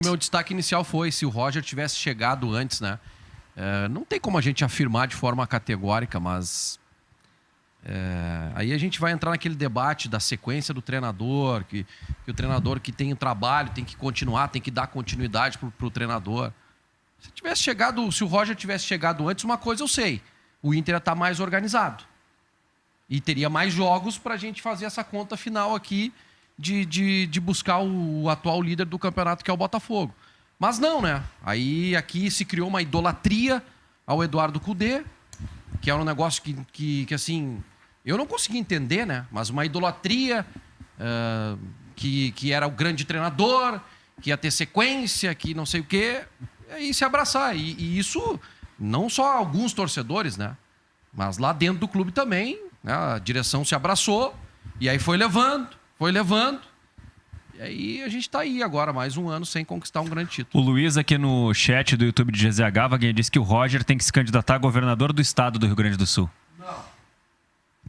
Meu destaque inicial foi se o Roger tivesse chegado antes, né? Não tem como a gente afirmar de forma categórica, mas aí a gente vai entrar naquele debate da sequência do treinador, que o treinador que tem o trabalho tem que continuar, tem que dar continuidade pro treinador. Se o Roger tivesse chegado antes, uma coisa eu sei, o Inter ia estar mais organizado. E teria mais jogos pra gente fazer essa conta final aqui de buscar o atual líder do campeonato, que é o Botafogo. Mas não, né? Aí aqui se criou uma idolatria ao Eduardo Cudê, que era um negócio que assim, eu não consegui entender, né? Mas uma idolatria que era o grande treinador, que ia ter sequência, que não sei o quê, e se abraçar. E isso, não só alguns torcedores, né? Mas lá dentro do clube também, né? A direção se abraçou, e aí foi levando. E aí a gente tá aí agora, mais um ano sem conquistar um grande título. O Luiz aqui no chat do YouTube de GZH, Vaguinha, disse que o Roger tem que se candidatar a governador do estado do Rio Grande do Sul.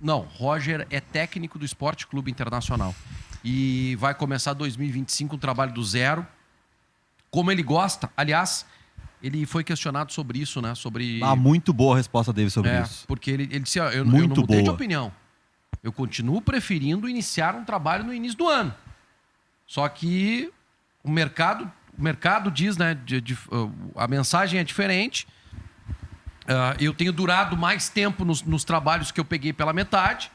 Não, Roger é técnico do Esporte Clube Internacional. E vai começar 2025 um trabalho do zero. Como ele gosta, aliás, ele foi questionado sobre isso, né? Muito boa a resposta dele sobre isso. Porque ele disse, eu não mudei de opinião. Eu continuo preferindo iniciar um trabalho no início do ano. Só que o mercado diz, né? A mensagem é diferente. Eu tenho durado mais tempo nos trabalhos que eu peguei pela metade.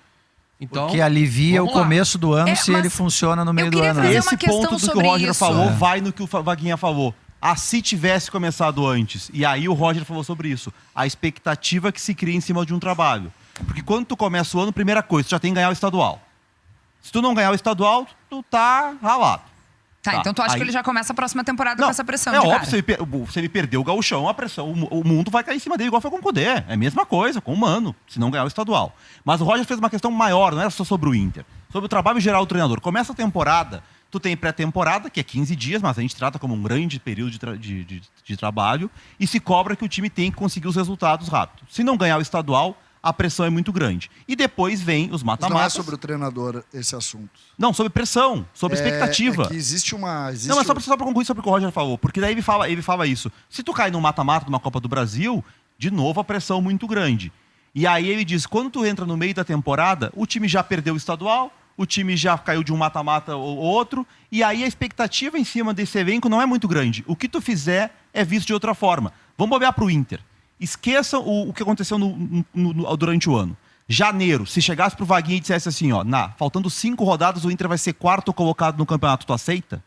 Então, porque alivia o começo do ano se ele funciona no meio do ano. Esse ponto do que o Roger falou vai no que o Vaguinha falou. Se tivesse começado antes, e aí o Roger falou sobre isso, a expectativa que se cria em cima de um trabalho. Porque quando tu começa o ano, primeira coisa, tu já tem que ganhar o estadual. Se tu não ganhar o estadual, tu tá ralado. Tá, então tu acha que ele já começa a próxima temporada com essa pressão de cara? Óbvio, se ele perder o gauchão, a pressão, o mundo vai cair em cima dele, igual foi com o Cudê. É a mesma coisa, com o Mano, se não ganhar o estadual. Mas o Roger fez uma questão maior, não era só sobre o Inter. Sobre o trabalho geral do treinador. Começa a temporada, tu tem pré-temporada, que é 15 dias, mas a gente trata como um grande período de trabalho, e se cobra que o time tem que conseguir os resultados rápido. Se não ganhar o estadual, a pressão é muito grande. E depois vem os mata-matas. Não é sobre o treinador esse assunto. Não, sobre pressão, sobre expectativa. É que existe uma... Não, mas só pra concluir sobre o que o Roger falou. Porque daí ele fala isso. Se tu cai num mata-mata numa Copa do Brasil, de novo a pressão muito grande. E aí ele diz, quando tu entra no meio da temporada, o time já perdeu o estadual, o time já caiu de um mata-mata ou outro, e aí a expectativa em cima desse elenco não é muito grande. O que tu fizer é visto de outra forma. Vamos olhar pro Inter. Esqueçam o que aconteceu durante o ano. Janeiro, se chegasse pro Vaguinha e dissesse assim, faltando 5 rodadas, o Inter vai ser 4º colocado no campeonato, tu aceita?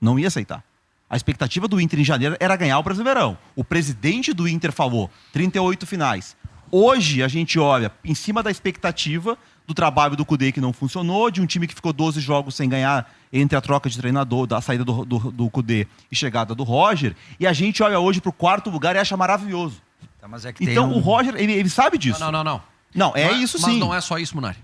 Não ia aceitar. A expectativa do Inter em janeiro era ganhar o Brasileirão. O presidente do Inter falou, 38 finais. Hoje a gente olha em cima da expectativa do trabalho do Cudê que não funcionou, de um time que ficou 12 jogos sem ganhar entre a troca de treinador, da saída do Cudê e chegada do Roger, e a gente olha hoje pro 4º lugar e acha maravilhoso. Mas é que então o Roger, ele sabe disso. Não. Não, isso sim. Mas não é só isso, Munari.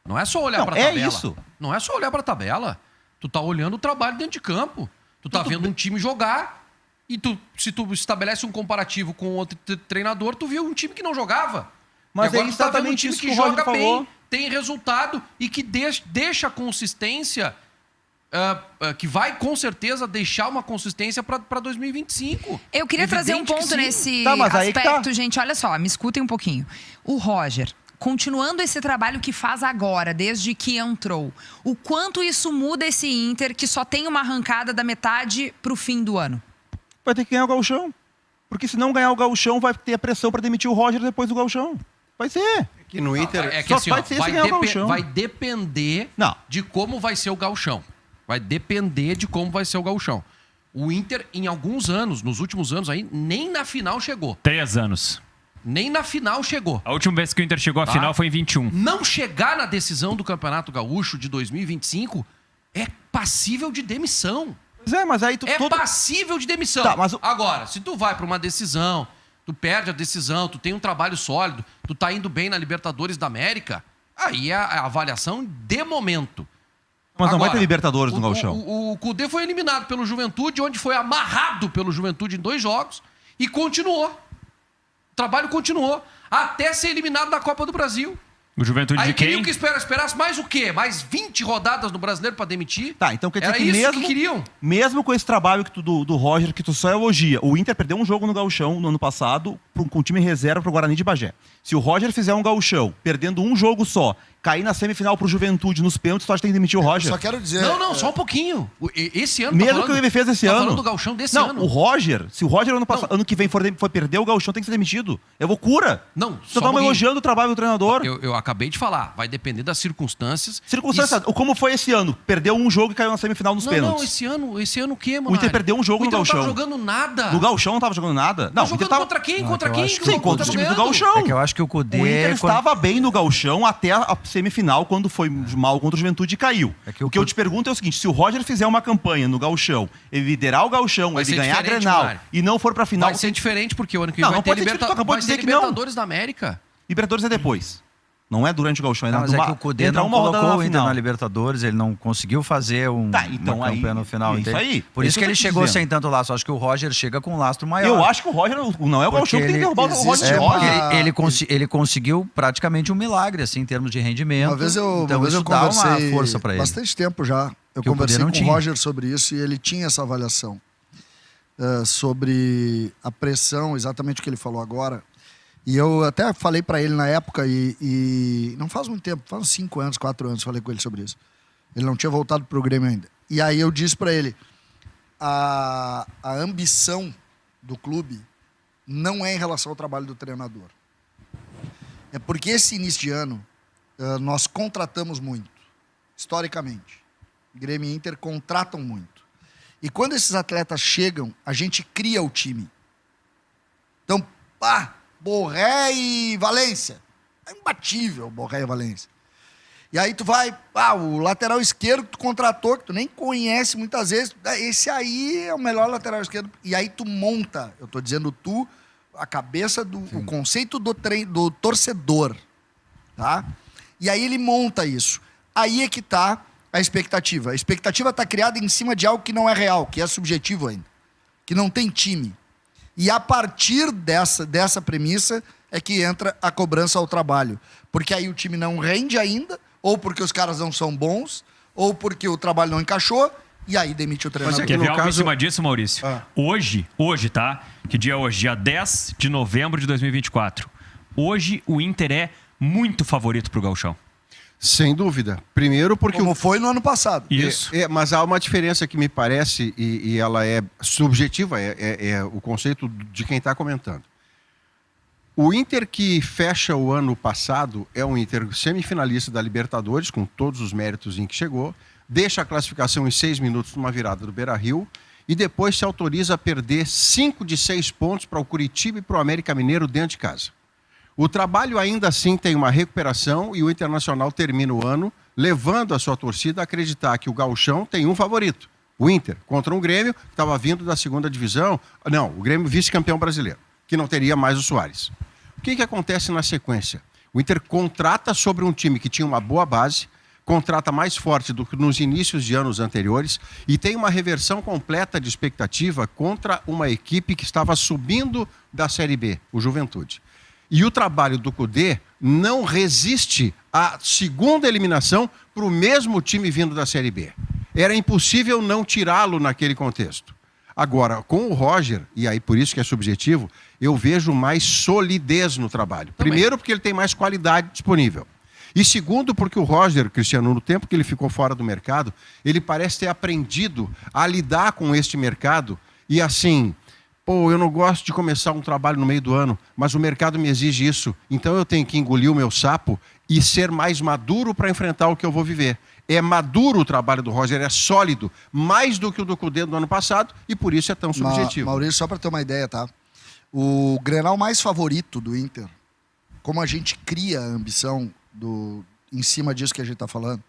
Não é só olhar pra tabela. Isso. Não é só olhar pra tabela. Tu tá olhando o trabalho dentro de campo. Tu tá vendo um time jogar e se tu estabelece um comparativo com outro treinador, tu viu um time que não jogava. Mas e agora é tu tá vendo um exatamente time isso que que o Roger joga falou. bem, tem resultado e que deixa a consistência... que vai com certeza deixar uma consistência para 2025. Eu queria trazer um ponto nesse aspecto, gente. Olha só, me escutem um pouquinho. O Roger, continuando esse trabalho que faz agora, desde que entrou, o quanto isso muda esse Inter que só tem uma arrancada da metade pro fim do ano? Vai ter que ganhar o gauchão. Porque se não ganhar o gauchão, vai ter a pressão para demitir o Roger depois do gauchão. Vai ser. Que no Inter vai depender de como vai ser o gauchão. Vai depender de como vai ser o gauchão. O Inter, em alguns anos, nos últimos anos aí, nem na final chegou. 3 anos. Nem na final chegou. A última vez que o Inter chegou à final foi em 21. Não chegar na decisão do Campeonato Gaúcho de 2025 é passível de demissão. Pois é, mas aí passível de demissão. Agora, se tu vai para uma decisão, tu perde a decisão, tu tem um trabalho sólido, tu tá indo bem na Libertadores da América, aí é a avaliação de momento. Mas não vai ter Libertadores no gauchão. O Cudê foi eliminado pelo Juventude, onde foi amarrado pelo Juventude em 2 jogos e continuou. O trabalho continuou até ser eliminado da Copa do Brasil. O Juventude Aí de quem? queriam que esperasse mais o quê? Mais 20 rodadas no Brasileiro pra demitir? Tá, então quer dizer Era que isso mesmo, que queriam. mesmo com esse trabalho que do Roger, que tu só elogia, o Inter perdeu um jogo no Gauchão no ano passado com time reserva pro Guarani de Bagé. Se o Roger fizer um Gauchão, perdendo um jogo só, cair na semifinal pro Juventude nos pênaltis, tu acha que tem que demitir o Roger? Só quero dizer... Não, só um pouquinho. Esse ano Mesmo que ele fez esse ano. falando do Gauchão desse não, ano. o Roger, se o Roger ano que vem for perder o Gauchão, tem que ser demitido. É loucura. Não, Vocês só um estão pouquinho. elogiando o trabalho do treinador. Eu acabei de falar. Vai depender das circunstâncias. Circunstâncias, como foi esse ano? Perdeu um jogo e caiu na semifinal nos Não, pênaltis. esse ano o quê, mano? O Inter perdeu um jogo no Não Gauchão. tava jogando nada. No Gauchão não tava jogando nada? Não, Tá o Inter jogando tava... contra quem? Não, Contra eu quem? acho que Sim, o contra os times do Gauchão. É que eu acho que o Cudê... O Inter estava bem no Gauchão até a semifinal, quando foi mal contra o Juventude e caiu. É que o que eu te pergunto é o seguinte, se o Roger fizer uma campanha no Gauchão, ele liderar o Gauchão, Vai ele ser ganhar a diferente, Grenal Mário. e não for pra final... Vai ser diferente, porque o ano que Não, vem não vai pode ter ser diferente, tu acabou de dizer que não. Libertadores da América. Libertadores é depois. Não é durante o Gauchão, é Não, mas é numa- que o Cudê entra não uma rodada colocou na o Inter final. na Libertadores, ele não conseguiu fazer uma campanha no final. é isso entende? aí. Por É isso isso que que eu ele tô te chegou dizendo. sem tanto laço. Acho que o Roger chega com um lastro maior. Eu acho que o Roger não é o Gauchão que tem que derrubar o Roger de Roger. Ele conseguiu praticamente um milagre, assim, em termos de rendimento. Uma vez eu isso dá conversei uma força para ele. bastante tempo já. Eu Que o conversei Cudê com não o tinha. Roger sobre isso e ele tinha essa avaliação sobre a pressão, exatamente o que ele falou agora. E eu até falei para ele na época, e não faz muito tempo, faz uns 5 anos, 4 anos, falei com ele sobre isso. Ele não tinha voltado pro Grêmio ainda. E aí eu disse para ele, a ambição do clube não é em relação ao trabalho do treinador. É porque esse início de ano nós contratamos muito, historicamente. Grêmio e Inter contratam muito. E quando esses atletas chegam, a gente cria o time. Então, Borré e Valência. É imbatível, Borré e Valência. E aí tu vai, o lateral esquerdo que tu contratou, que tu nem conhece muitas vezes, esse aí é o melhor lateral esquerdo. E aí tu monta, eu tô dizendo tu, a cabeça o conceito do torcedor, tá? E aí ele monta isso. Aí é que tá a expectativa. A expectativa tá criada em cima de algo que não é real, que é subjetivo ainda, que não tem time. E a partir dessa premissa é que entra a cobrança ao trabalho. Porque aí o time não rende ainda, ou porque os caras não são bons, ou porque o trabalho não encaixou, e aí demite o treinador. Quer ver algo caso- em cima disso, Maurício? Hoje, tá? Que dia é hoje? Dia 10 de novembro de 2024. Hoje o Inter é muito favorito pro Gauchão. Sem dúvida. Primeiro porque Como foi no ano passado. Isso. mas há uma diferença que me parece, e ela é subjetiva, é o conceito de quem está comentando. O Inter que fecha o ano passado é um Inter semifinalista da Libertadores, com todos os méritos em que chegou, deixa a classificação em 6 minutos numa virada do Beira-Rio e depois se autoriza a perder 5 de 6 pontos para o Curitiba e para o América Mineiro dentro de casa. O trabalho ainda assim tem uma recuperação e o Internacional termina o ano levando a sua torcida a acreditar que o Gauchão tem um favorito, o Inter, contra um Grêmio que estava vindo da segunda divisão. Não, o Grêmio vice-campeão brasileiro, que não teria mais o Soares. O que acontece na sequência? O Inter contrata sobre um time que tinha uma boa base, contrata mais forte do que nos inícios de anos anteriores e tem uma reversão completa de expectativa contra uma equipe que estava subindo da Série B, o Juventude. E o trabalho do Cudê não resiste à segunda eliminação para o mesmo time vindo da Série B. Era impossível não tirá-lo naquele contexto. Agora, com o Roger, e aí por isso que é subjetivo, eu vejo mais solidez no trabalho. Também. Primeiro porque ele tem mais qualidade disponível. E segundo porque o Roger, Cristiano, no tempo que ele ficou fora do mercado, ele parece ter aprendido a lidar com este mercado e assim... eu não gosto de começar um trabalho no meio do ano, mas o mercado me exige isso. Então eu tenho que engolir o meu sapo e ser mais maduro para enfrentar o que eu vou viver. É maduro o trabalho do Roger, é sólido, mais do que o do Cudê do ano passado, e por isso é tão subjetivo. Maurício, só para ter uma ideia, tá? O Grenal mais favorito do Inter, como a gente cria a ambição em cima disso que a gente está falando,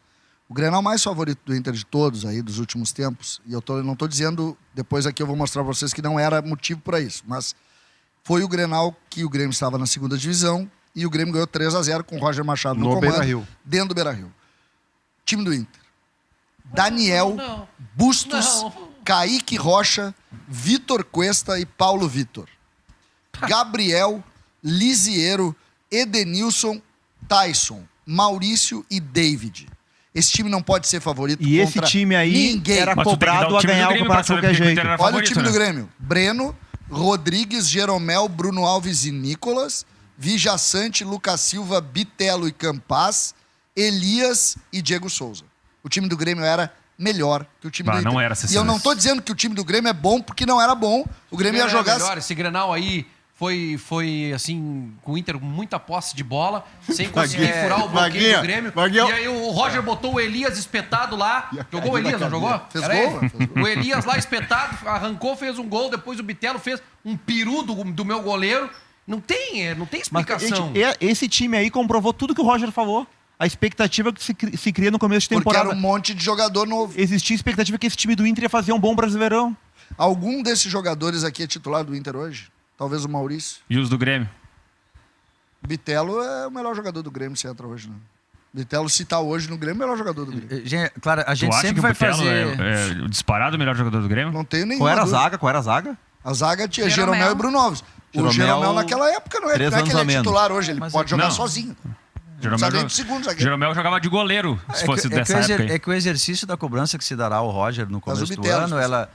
o Grenal mais favorito do Inter de todos aí, dos últimos tempos, e eu não estou dizendo, depois aqui eu vou mostrar para vocês que não era motivo para isso, mas foi o Grenal que o Grêmio estava na segunda divisão e o Grêmio ganhou 3-0 com o Roger Machado no comando, Beira-Rio. dentro do Beira-Rio. Time do Inter. Daniel, Bustos, Kaique Rocha, Vitor Cuesta e Paulo Vitor. Gabriel, Lisiero, Edenilson, Tyson, Maurício e David. Esse time não pode ser favorito E contra esse time aí ninguém. era Mas tu tem que dar cobrado o a time do ganhar o Grêmio pra campeonato de saber qualquer porque o jeito. Inter era Olha favorito, o time né? do Grêmio. Breno, Rodrigues, Jeromel, Bruno Alves e Nicolas, Vijaçante, Lucas Silva, Bitelo e Campaz, Elias e Diego Souza. O time do Grêmio era melhor que o time do Inter. Não era E eu não tô dizendo que o time do Grêmio é bom porque não era bom. O Grêmio ia jogar... Melhor. Esse Grenal aí foi assim, com o Inter com muita posse de bola, sem conseguir furar o bloqueio do Grêmio. E aí o Roger botou o Elias espetado lá. Jogou o Elias, não jogou? Fez Era gol, ele? fez gol. O Elias lá espetado, arrancou, fez um gol. Depois o Bitelo fez um peru do meu goleiro. Não tem Mas, explicação. gente, esse time aí comprovou tudo que o Roger falou. A expectativa que se cria no começo de Porque temporada. era um monte de jogador novo. Existia a expectativa que esse time do Inter ia fazer um bom Brasileirão. Algum desses jogadores aqui é titular do Inter hoje? Talvez o Maurício. E os do Grêmio? Bitelo é o melhor jogador do Grêmio se entra hoje, né? Bitelo, se tá hoje no Grêmio, é o melhor jogador do Grêmio. Claro, a gente Tu acha sempre que vai o Bitelo fazer... é o disparado melhor jogador do Grêmio? Não tenho nenhuma Qual era a dúvida. zaga? Qual era a zaga? A zaga tinha Jeromel. Jeromel e Bruno Alves. O Jeromel, Jeromel naquela época não é, 3 não é que anos ele a é menos. titular hoje, ele Mas pode jogar não. sozinho. Jeromel, Não precisa nem do segundo zagueiro. Jeromel jogava de goleiro, se fosse dessa época aí. É que o exercício da cobrança que se dará ao Roger no Mas o começo do Bitelo, ano,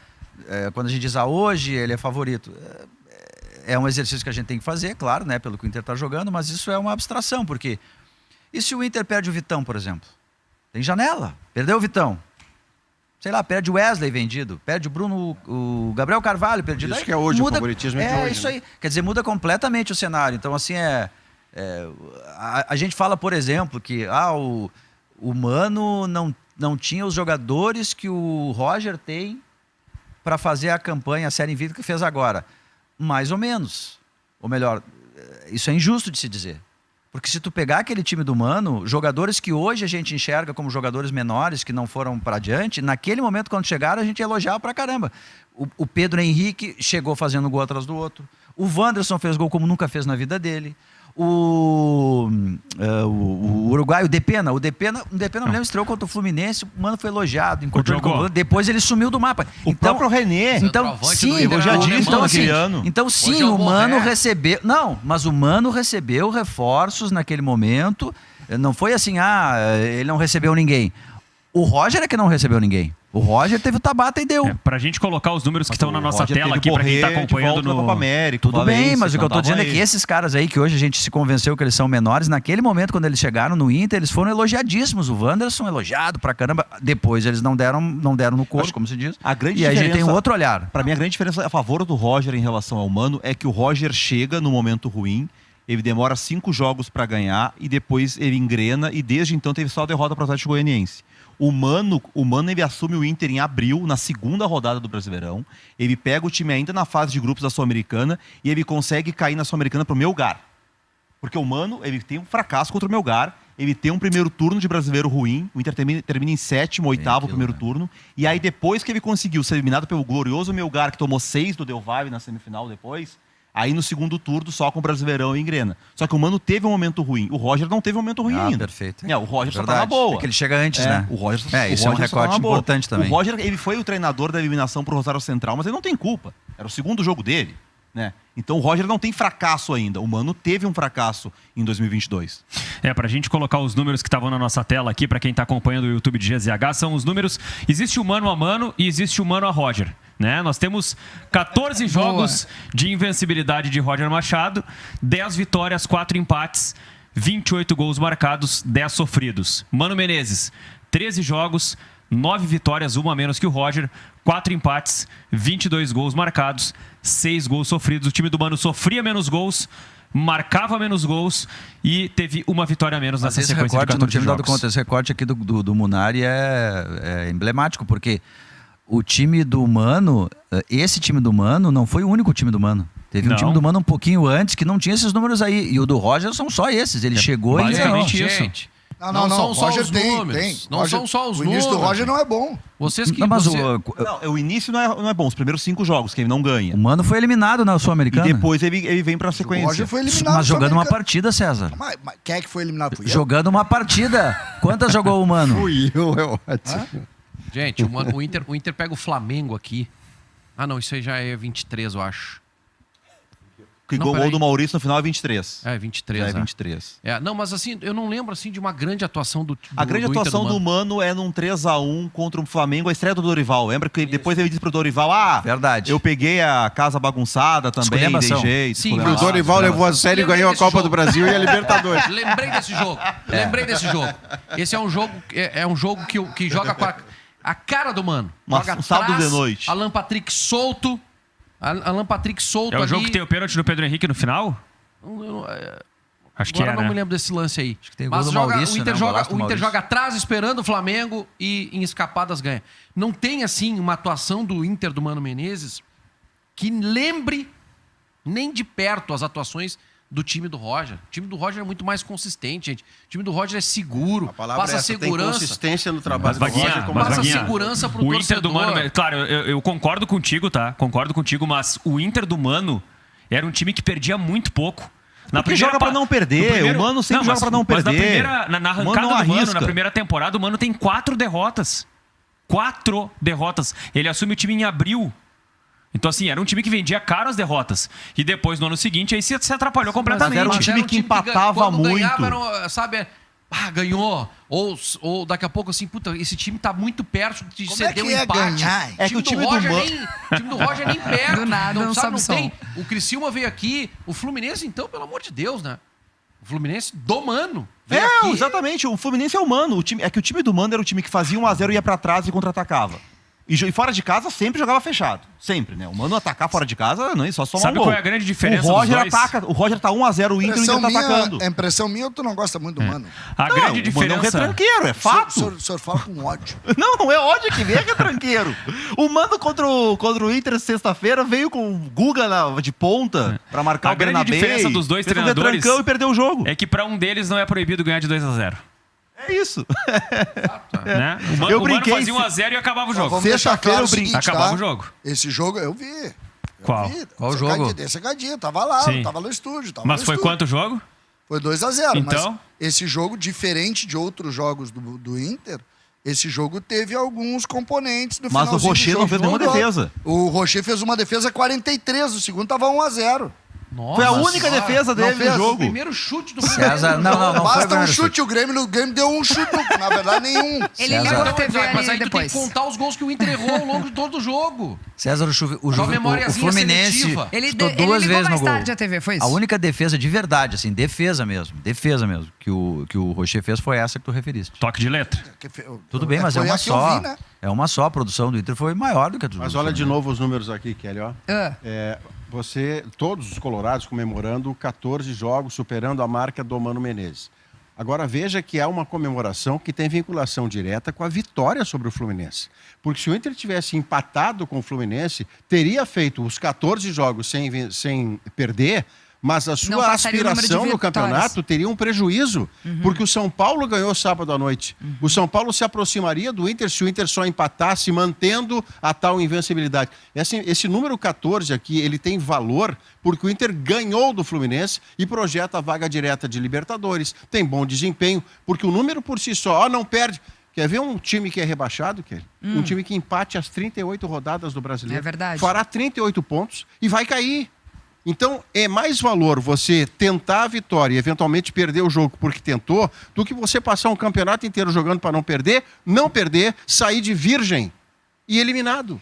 quando a gente diz hoje ele é favorito, é um exercício que a gente tem que fazer, claro, né, pelo que o Inter está jogando, mas isso é uma abstração, porque e se o Inter perde o Vitão, por exemplo? Tem janela, perdeu o Vitão. Sei lá, perde o Wesley vendido, perde o Bruno, o Gabriel Carvalho perdido. Isso Aí que é hoje, o muda, favoritismo é de hoje, isso né? aí. Quer dizer, muda completamente o cenário. Então, assim, a gente fala, por exemplo, que o Mano não tinha os jogadores que o Roger tem para fazer a campanha, a série invicta que fez agora. Mais ou menos. Ou melhor, isso é injusto de se dizer. Porque se tu pegar aquele time do Mano, jogadores que hoje a gente enxerga como jogadores menores, que não foram para adiante, naquele momento, quando chegaram, a gente elogiava pra caramba. O Pedro Henrique chegou fazendo gol atrás do outro. O Wanderson fez gol como nunca fez na vida dele. O uruguaio, o Depena me lembro, estreou contra o Fluminense, o Mano foi elogiado, depois ele sumiu do mapa. O próprio René. Então, sim, elogiadíssimo naquele ano. Então, sim, o Mano recebeu... Não, mas o Mano recebeu reforços naquele momento. Não foi assim, ele não recebeu ninguém. O Roger é que não recebeu ninguém. O Roger teve o Tabata e deu. Pra gente colocar os números que estão na nossa tela aqui, pra quem tá acompanhando no... Copa América, Tudo bem, mas o que eu tô dizendo é que esses caras aí, que hoje a gente se convenceu que eles são menores, naquele momento, quando eles chegaram no Inter, eles foram elogiadíssimos. O Wanderson elogiado pra caramba. Depois eles não deram no couro, como se diz. E a gente tem um outro olhar. Pra mim, a grande diferença a favor do Roger em relação ao Mano é que o Roger chega no momento ruim, ele demora 5 jogos pra ganhar e depois ele engrena e desde então teve só a derrota pro Atlético Goianiense. O Mano ele assume o Inter em abril, na segunda rodada do Brasileirão. Ele pega o time ainda na fase de grupos da Sul-Americana e ele consegue cair na Sul-Americana pro Melgar. Porque o Mano, ele tem um fracasso contra o Melgar, ele tem um primeiro turno de brasileiro ruim, o Inter termina em 7º, 8º primeiro turno, e aí depois que ele conseguiu ser eliminado pelo glorioso Melgar, que tomou 6 do Del Valle na semifinal depois, aí no segundo turno só com o Brasileirão e engrena. Só que o Mano teve um momento ruim. O Roger não teve um momento ruim ainda. Perfeito. O Roger só tá na boa. É que ele chega antes, né? O Roger, isso é um recorte importante também. O Roger, ele foi o treinador da eliminação pro Rosário Central, mas ele não tem culpa. Era o segundo jogo dele, né? Então o Roger não tem fracasso ainda. O Mano teve um fracasso em 2022. Pra gente colocar os números que estavam na nossa tela aqui, pra quem tá acompanhando o YouTube de GZH, são os números... Existe o Mano a Mano e existe o Mano a Roger. Né? Nós temos 14 jogos de invencibilidade de Roger Machado, 10 vitórias, 4 empates, 28 gols marcados, 10 sofridos. Mano Menezes, 13 jogos, 9 vitórias, 1 a menos que o Roger, 4 empates, 22 gols marcados, 6 gols sofridos. O time do Mano sofria menos gols, marcava menos gols e teve uma vitória a menos nessa sequência de 14 jogos. Esse recorte aqui do Munari é emblemático, porque o time do Mano, esse time do Mano não foi o único time do Mano. Teve um time do Mano um pouquinho antes que não tinha esses números aí. E o do Roger são só esses. Ele chegou e ganhou. Gente, não são só Roger os tem, números. tem. Não Roger, são só os o números. início do Roger não é bom. Vocês que... Não, mas o início não é bom. Os primeiros 5 jogos que ele não ganha. O Mano foi eliminado na Sul-Americana. E depois ele vem pra sequência. O Roger foi eliminado. Mas jogando uma partida, César. Mas quem é que foi eliminado? Fui eu? Jogando uma partida. Quantas jogou o Mano? Fui eu, é ótimo. Gente, o Inter pega o Flamengo aqui. Ah, não, isso aí já é 23, eu acho. Que Não, o gol peraí. do Maurício no final é 23. É, 23. Já é é. 23. Não, mas assim, eu não lembro assim de uma grande atuação do A grande Inter atuação do Mano é num 3-1 contra o Flamengo, a estreia do Dorival. Lembra que depois ele disse pro Dorival, Verdade. eu peguei a casa bagunçada também, dei Esculhambação. jeito. Sim, O esculhambação. Dorival levou a sério e ganhou a Copa do Brasil e a Libertadores. Lembrei desse jogo. Lembrei desse jogo. Esse é um jogo, que joga com a cara do Mano. Joga Um sábado atrás, de noite. Alan Patrick solto. Alan Patrick solto É o ali. jogo que tem o pênalti do Pedro Henrique no final? Acho que Agora é, não né? me lembro desse lance aí. que tem o gol Mas do joga, Maurício, o Inter, né? Um joga, golaço do o Inter Maurício. joga atrás esperando o Flamengo e em escapadas ganha. Não tem, assim, uma atuação do Inter do Mano Menezes que lembre nem de perto as atuações do time do Roger. O time do Roger é muito mais consistente, gente. O time do Roger é seguro, A palavra passa é essa, tem segurança. consistência no trabalho Mas, do Roger. Vaguinha, como mas, passa Vaguinha, segurança pro o Inter do torcedor. Mano... Claro, eu concordo contigo, tá? Concordo contigo, mas o Inter do Mano era um time que perdia muito pouco. Porque joga pra não perder, o Mano sempre joga pra não Mas perder. na O Mano arrancada não do Mano, arrisca. na primeira temporada, o Mano tem 4 derrotas. 4 derrotas. Ele assume o time em abril. Então, assim, era um time que vendia caro as derrotas. E depois, no ano seguinte, aí se atrapalhou completamente. era um time que empatava quando muito. ganhava, sabe, ganhou. Ou daqui a pouco, assim, puta, esse time tá muito perto de Como ceder é que um ia empate. ganhar? É que o time do Roger Mano- o time do Roger nem perto. Do nada, não, um sabe, não sobe tem. O Criciúma veio aqui. O Fluminense, então, pelo amor de Deus, né? O Fluminense do Mano. Veio aqui. Exatamente. O Fluminense é o Mano. É que o time do Mano era o time que fazia 1-0 e ia pra trás e contra-atacava. E fora de casa sempre jogava fechado. Sempre, né? O Mano atacar fora de casa, não, só só Sabe um gol. qual é a grande diferença O Roger dos dois? ataca. O Roger tá 1-0 o Inter e o Inter tá atacando. É impressão minha ou tu não gosta muito do Mano? A Não, grande o Mano é um diferença... retranqueiro, é fato. O senhor fala com ódio. Não é ódio que vem, é retranqueiro. O Mano contra o Inter sexta-feira veio com o Guga de ponta pra marcar A o Bernabé. grande diferença dos dois fez um treinadores retrancão e perdeu o jogo. É que pra um deles não é proibido ganhar de 2-0. É isso. Né? O Eu Mano brinquei, fazia 1-0 e acabava o Só jogo. vamos deixar Sexta-feira claro eu o seguinte, Acabava tá? o jogo. Esse jogo eu vi. Qual? Qual jogo? Desse gadinho, tava lá, Sim. tava no estúdio. Mas foi quanto o jogo? Foi 2-0. Então? Mas esse jogo, diferente de outros jogos do Inter, esse jogo teve alguns componentes no Mas o finalzinho do Rocher jogo não fez que nenhuma mudou. defesa. O Rocher fez uma defesa 43, o segundo tava 1-0. Nossa, Foi a única defesa dele fez. no O jogo. primeiro chute do César, Fluminense. não foi o Basta um primeiro chute, o Grêmio deu um chute, na verdade nenhum. Ele César. ligou a Então, TV Isaac, mas ali aí tu tem depois. que contar os gols que o Inter errou ao longo de todo o jogo. César, o memóriazinha Fluminense seletiva. Ele chutou ligou duas vezes no mais gol. tarde a TV, foi isso? A única defesa de verdade, assim, defesa mesmo, que o Rocher fez foi essa que tu referiste. Toque de letra. Tudo bem, mas é Foi uma a que eu só. vi, né? É uma só. A produção do Inter foi maior do que a do Mas olha de Fluminense. novo os números aqui, Kelly, ó. Ah. Todos os colorados comemorando 14 jogos, superando a marca do Mano Menezes. Agora veja que há uma comemoração que tem vinculação direta com a vitória sobre o Fluminense. Porque se o Inter tivesse empatado com o Fluminense, teria feito os 14 jogos sem perder, mas a Não sua passaria o número de aspiração no vitórias. campeonato teria um prejuízo. Porque o São Paulo ganhou sábado à noite. O São Paulo se aproximaria do Inter se o Inter só empatasse, mantendo a tal invencibilidade. Esse número 14 aqui, ele tem valor porque o Inter ganhou do Fluminense e projeta a vaga direta de Libertadores. Tem bom desempenho, porque o número por si só, não perde. Quer ver um time que é rebaixado, Kelly? Um time que empate as 38 rodadas do Brasileiro. É verdade. Fará 38 pontos e vai cair. Então, é mais valor você tentar a vitória e eventualmente perder o jogo porque tentou, do que você passar um campeonato inteiro jogando para não perder, sair de virgem e eliminado.